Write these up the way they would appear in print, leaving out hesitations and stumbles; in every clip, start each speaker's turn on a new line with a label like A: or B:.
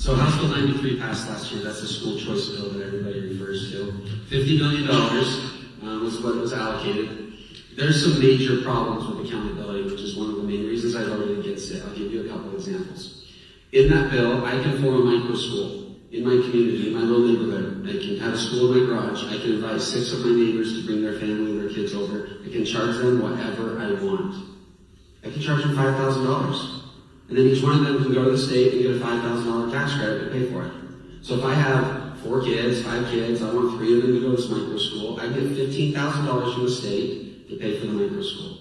A: So House Bill 93 passed last year. That's the school choice bill that everybody refers to. $50 million was what was allocated. There's some major problems with accountability, which is one of the main reasons I voted against it. I'll give you a couple of examples. In that bill, I can form a micro school in my community, in my little neighborhood. I can have a school in my garage. I can invite 6 of my neighbors to bring their family and their kids over. I can charge them whatever I want. I can charge them $5,000. And then each one of them can go to the state and get a $5,000 tax credit to pay for it. So if I have 4 kids, 5 kids, I want 3 of them to go to this micro school, I get $15,000 from the state to pay for the micro school.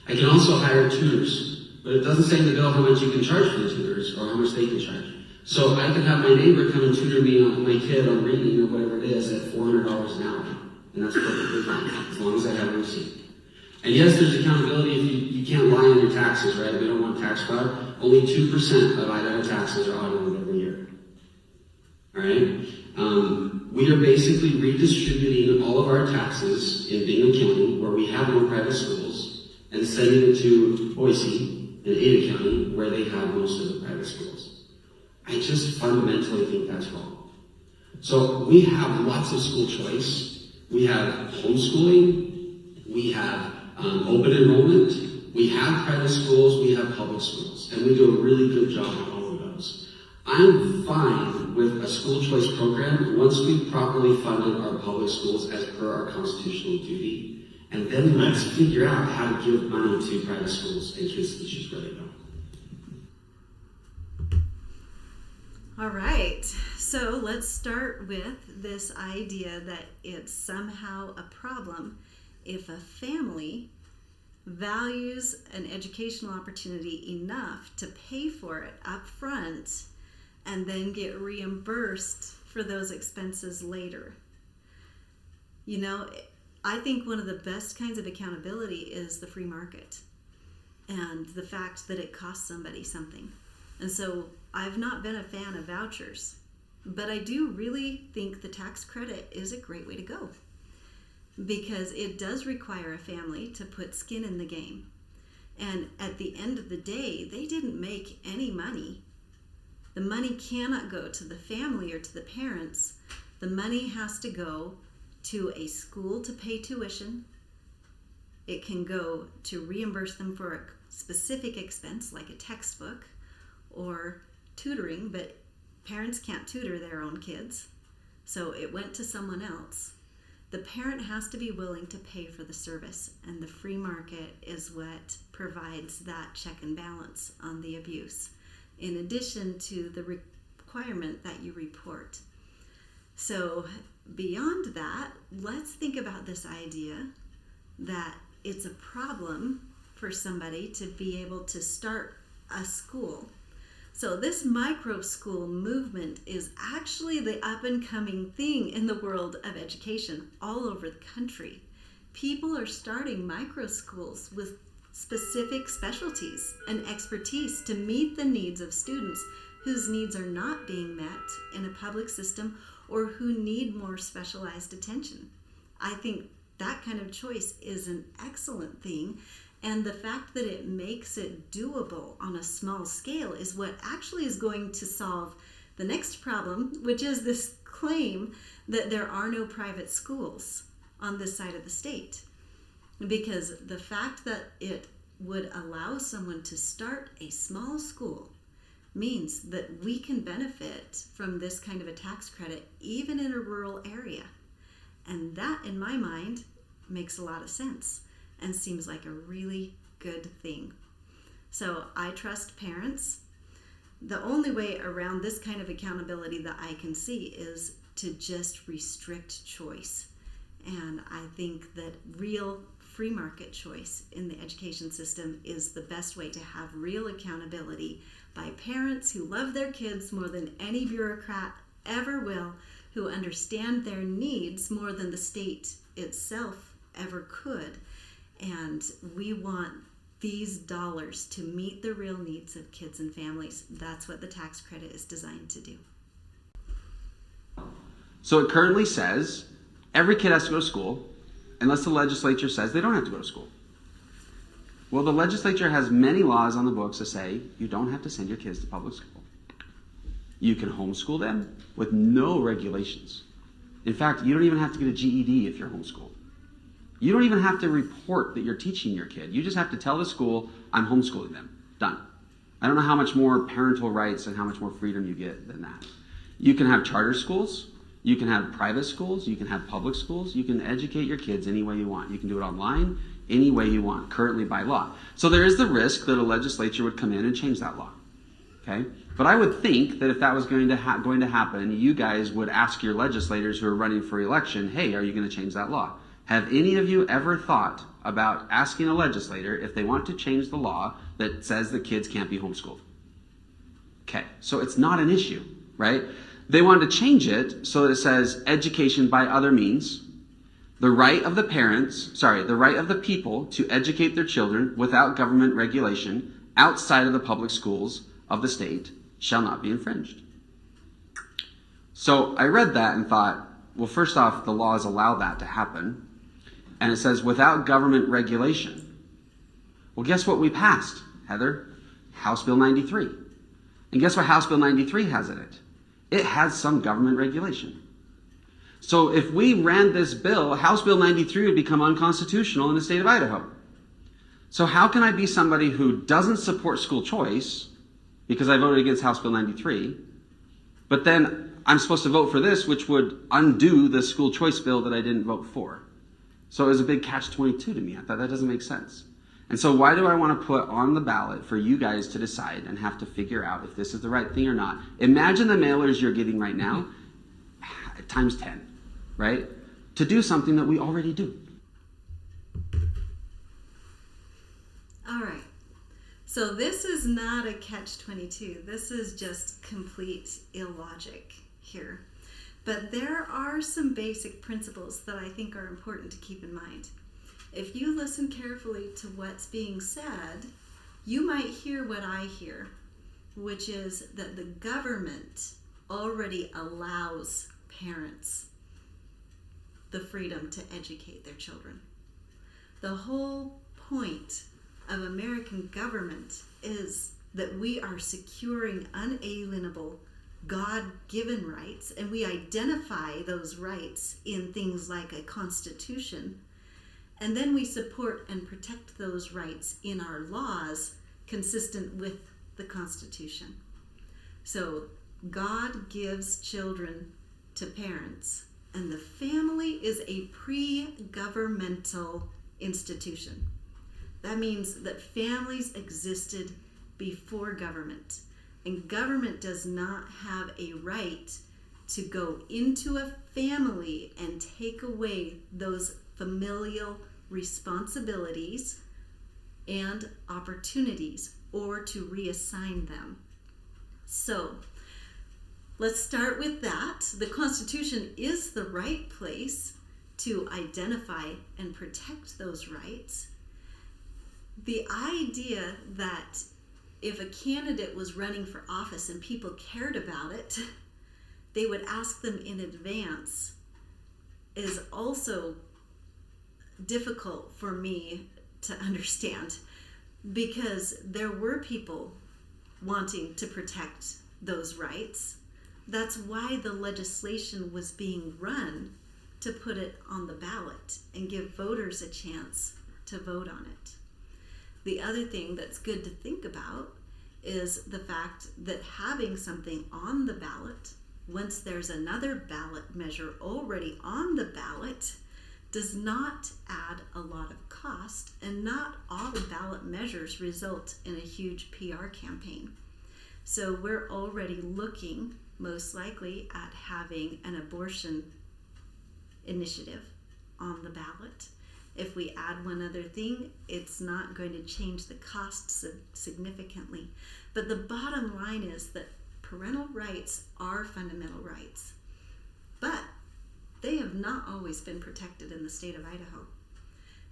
A: I can also hire tutors, but it doesn't say in the bill how much you can charge for the tutors or how much they can charge. So I can have my neighbor come and tutor me on my kid on reading or whatever it is at $400 an hour. And that's perfectly fine, as long as I have a receipt. And yes, there's accountability if you can't lie on your taxes, right? We don't want tax fraud. Only 2% of Idaho taxes are audited every year. All right? We are basically redistributing all of our taxes in Bingham County, where we have no private schools, and sending it to Boise and Ada County, where they have most of the private schools. I just fundamentally think that's wrong. So we have lots of school choice. We have homeschooling. We have open enrollment. We have private schools. We have public schools. And we do a really good job on all of those. I'm fine with a school choice program once we've properly funded our public schools as per our constitutional duty. And then let's figure out how to give money to private schools and kids to choose where they go.
B: All right, so let's start with this idea that it's somehow a problem if a family values an educational opportunity enough to pay for it up front and then get reimbursed for those expenses later. You know, I think one of the best kinds of accountability is the free market and the fact that it costs somebody something. And so I've not been a fan of vouchers, but I do really think the tax credit is a great way to go because it does require a family to put skin in the game. And at the end of the day, they didn't make any money. The money cannot go to the family or to the parents. The money has to go to a school to pay tuition. It can go to reimburse them for a specific expense like a textbook or tutoring, but parents can't tutor their own kids, so it went to someone else. The parent has to be willing to pay for the service, and the free market is what provides that check and balance on the abuse, in addition to the requirement that you report. So beyond that, let's think about this idea that it's a problem for somebody to be able to start a school. So this micro school movement is actually the up and coming thing in the world of education all over the country. People are starting micro schools with specific specialties and expertise to meet the needs of students whose needs are not being met in a public system or who need more specialized attention. I think that kind of choice is an excellent thing. And the fact that it makes it doable on a small scale is what actually is going to solve the next problem, which is this claim that there are no private schools on this side of the state. Because the fact that it would allow someone to start a small school means that we can benefit from this kind of a tax credit even in a rural area. And that, in my mind, makes a lot of sense and seems like a really good thing. So I trust parents. The only way around this kind of accountability that I can see is to just restrict choice. And I think that real free market choice in the education system is the best way to have real accountability by parents who love their kids more than any bureaucrat ever will, who understand their needs more than the state itself ever could. And we want these dollars to meet the real needs of kids and families. That's what the tax credit is designed to do.
C: So it currently says every kid has to go to school unless the legislature says they don't have to go to school. Well, the legislature has many laws on the books that say you don't have to send your kids to public school. You can homeschool them with no regulations. In fact, you don't even have to get a GED if you're homeschooled. You don't even have to report that you're teaching your kid. You just have to tell the school, I'm homeschooling them. Done. I don't know how much more parental rights and how much more freedom you get than that. You can have charter schools. You can have private schools. You can have public schools. You can educate your kids any way you want. You can do it online, any way you want, currently by law. So there is the risk that a legislature would come in and change that law. Okay? But I would think that if that was going to happen, you guys would ask your legislators who are running for election, hey, are you going to change that law? Have any of you ever thought about asking a legislator if they want to change the law that says that kids can't be homeschooled? Okay, so it's not an issue, right? They wanted to change it so that it says education by other means, the right of the people to educate their children without government regulation outside of the public schools of the state shall not be infringed. So I read that and thought, well, first off, the laws allow that to happen. And it says without government regulation. Well, guess what we passed, Heather? House Bill 93. And guess what House Bill 93 has in it? It has some government regulation. So if we ran this bill, House Bill 93 would become unconstitutional in the state of Idaho. So how can I be somebody who doesn't support school choice because I voted against House Bill 93, but then I'm supposed to vote for this, which would undo the school choice bill that I didn't vote for? So it was a big catch-22 to me. I thought that doesn't make sense. And so why do I want to put on the ballot for you guys to decide and have to figure out if this is the right thing or not? Imagine the mailers you're getting right now times 10, right? To do something that we already do.
B: All right. So this is not a catch-22. This is just complete illogic here. But there are some basic principles that I think are important to keep in mind. If you listen carefully to what's being said, you might hear what I hear, which is that the government already allows parents the freedom to educate their children. The whole point of American government is that we are securing unalienable God-given rights, and we identify those rights in things like a constitution, and then we support and protect those rights in our laws consistent with the Constitution. So God gives children to parents, and the family is a pre-governmental institution. That means that families existed before government. And government does not have a right to go into a family and take away those familial responsibilities and opportunities or to reassign them. So let's start with that. The Constitution is the right place to identify and protect those rights. The idea that if a candidate was running for office and people cared about it, they would ask them in advance is also difficult for me to understand, because there were people wanting to protect those rights. That's why the legislation was being run, to put it on the ballot and give voters a chance to vote on it. The other thing that's good to think about is the fact that having something on the ballot, once there's another ballot measure already on the ballot, does not add a lot of cost, and not all ballot measures result in a huge PR campaign. So we're already looking, most likely, at having an abortion initiative on the ballot. If we add one other thing, it's not going to change the costs significantly. But the bottom line is that parental rights are fundamental rights. But they have not always been protected in the state of Idaho.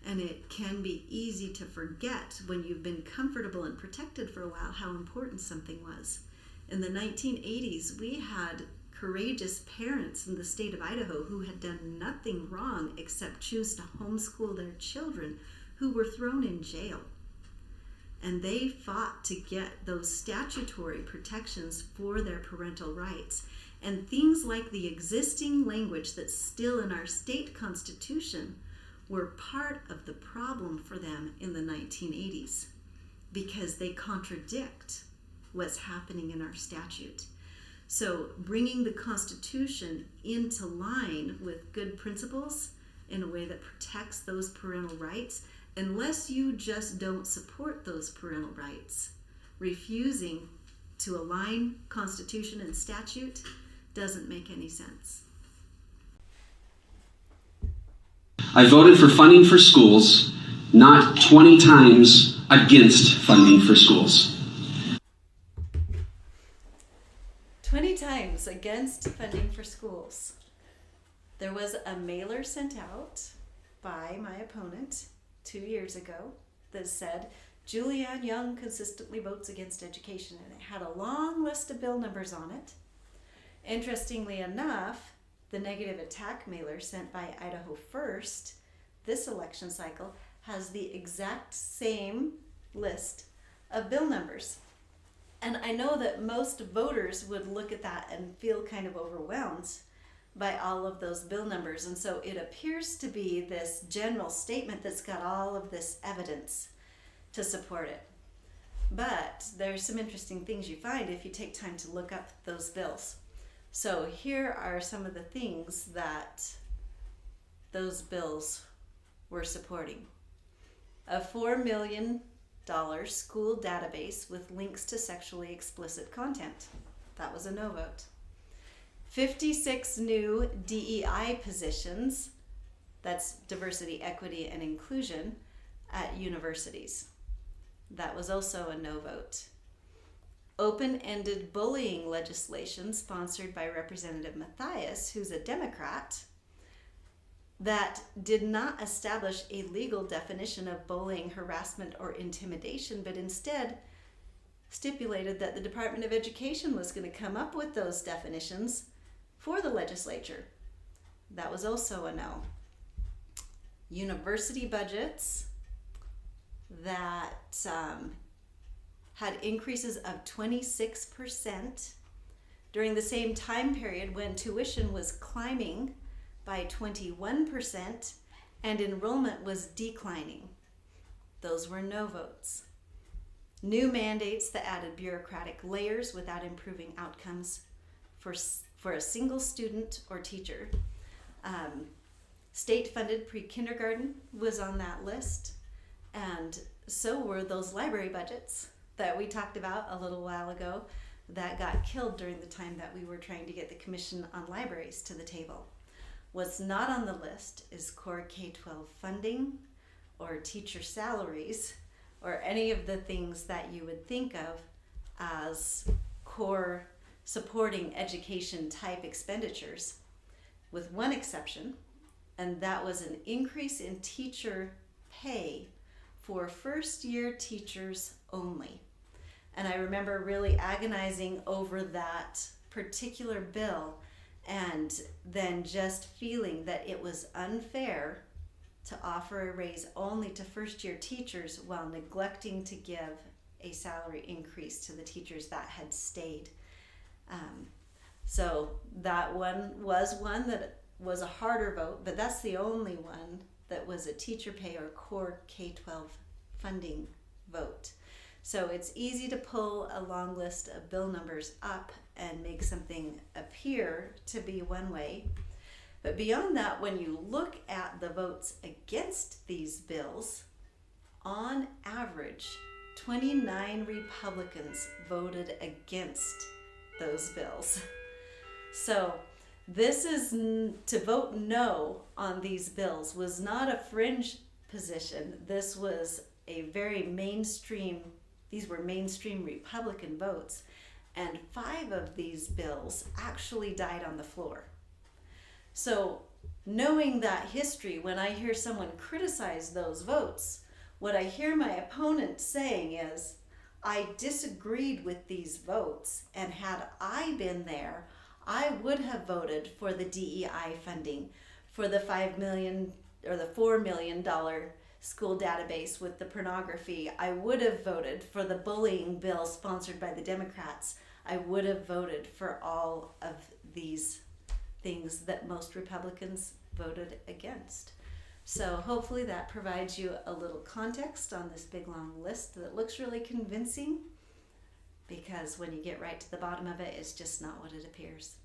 B: And it can be easy to forget when you've been comfortable and protected for a while how important something was. In the 1980s, we had courageous parents in the state of Idaho who had done nothing wrong except choose to homeschool their children, who were thrown in jail. and they fought to get those statutory protections for their parental rights. And things like the existing language that's still in our state constitution were part of the problem for them in the 1980s, because they contradict what's happening in our statute. So bringing the Constitution into line with good principles in a way that protects those parental rights, unless you just don't support those parental rights, refusing to align Constitution and statute doesn't make any sense.
C: I voted for funding for schools, not 20 times against funding for schools.
B: 20 times against funding for schools. There was a mailer sent out by my opponent 2 years ago that said, Julianne Young consistently votes against education, and it had a long list of bill numbers on it. Interestingly enough, the negative attack mailer sent by Idaho First this election cycle has the exact same list of bill numbers. And I know that most voters would look at that and feel kind of overwhelmed by all of those bill numbers. And so it appears to be this general statement that's got all of this evidence to support it. But there's some interesting things you find if you take time to look up those bills. So here are some of the things that those bills were supporting. A $4 million school database with links to sexually explicit content. That was a no vote. 56 new DEI positions, that's diversity, equity, and inclusion, at universities. That was also a no vote. Open-ended bullying legislation sponsored by Representative Mathias, who's a Democrat, that did not establish a legal definition of bullying, harassment, or intimidation, but instead stipulated that the Department of Education was going to come up with those definitions for the legislature. That was also a no. University budgets that had increases of 26% during the same time period when tuition was climbing by 21% and enrollment was declining. Those were no votes. New mandates that added bureaucratic layers without improving outcomes for a single student or teacher. State-funded pre-kindergarten was on that list, and so were those library budgets that we talked about a little while ago that got killed during the time that we were trying to get the Commission on Libraries to the table. What's not on the list is core K-12 funding or teacher salaries or any of the things that you would think of as core supporting education type expenditures, with one exception, and that was an increase in teacher pay for first year teachers only. And I remember really agonizing over that particular bill and then just feeling that it was unfair to offer a raise only to first year teachers while neglecting to give a salary increase to the teachers that had stayed. So that one that was a harder vote, but that's the only one that was a teacher pay or core K-12 funding vote. So it's easy to pull a long list of bill numbers up and make something appear to be one way. But beyond that, when you look at the votes against these bills, on average, 29 Republicans voted against those bills. So this is to vote no on these bills was not a fringe position. This was a very mainstream, these were mainstream Republican votes, and 5 of these bills actually died on the floor. So knowing that history, when I hear someone criticize those votes, what I hear my opponent saying is, I disagreed with these votes, and had I been there, I would have voted for the DEI funding, for the $5 million or the $4 million school database with the pornography. I would have voted for the bullying bill sponsored by the Democrats. I would have voted for all of these things that most Republicans voted against. So hopefully that provides you a little context on this big long list that looks really convincing, because when you get right to the bottom of it, it's just not what it appears.